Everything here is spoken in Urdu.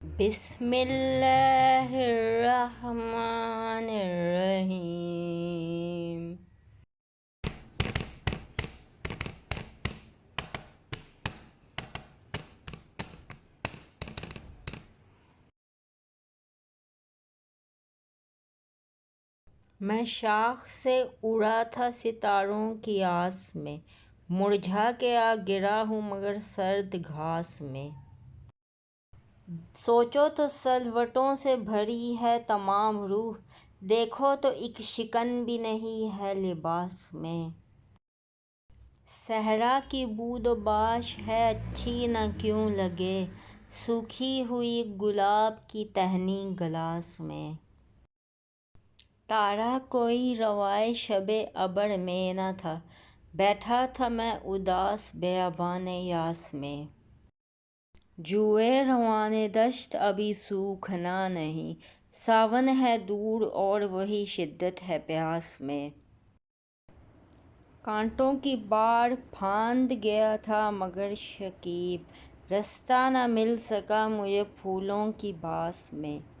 بسم اللہ الرحمن الرحیم۔ میں شاخ سے اڑا تھا ستاروں کی آس میں، مرجھا کے آ گرا ہوں مگر سرد گھاس میں۔ سوچو تو سلوٹوں سے بھری ہے تمام روح، دیکھو تو ایک شکن بھی نہیں ہے لباس میں۔ صحرا کی بود و باش ہے اچھی نہ کیوں لگے، سوکھی ہوئی گلاب کی ٹہنی گلاس میں۔ تارا کوئی روائے شب ابر میں نہ تھا، بیٹھا تھا میں اداس بیابان یاس میں۔ جوئے روان دشت ابھی سوکھنا نہیں، ساون ہے دور اور وہی شدت ہے پیاس میں۔ کانٹوں کی باڑ پھاند گیا تھا مگر شکیب، رستہ نہ مل سکا مجھے پھولوں کی باس میں۔